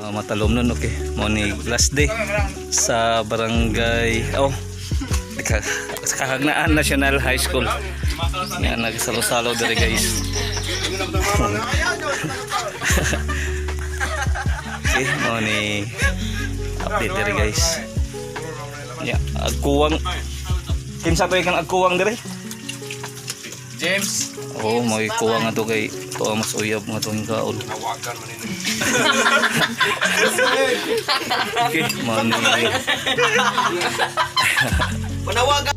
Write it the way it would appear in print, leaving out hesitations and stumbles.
Matalom nun. Okay, mo ni last day sa barangay sa Cahagnaan National High School. Yan, nagsalo-salo dere guys. Okay, mo ni update dere guys. Ya, agkuwang kinsa to kang agkuwang dere? James. Oh, may kuwang nga to kay to mas uyab nga to yung kaol. Nawagan man ini. Okay, man. Panawagan.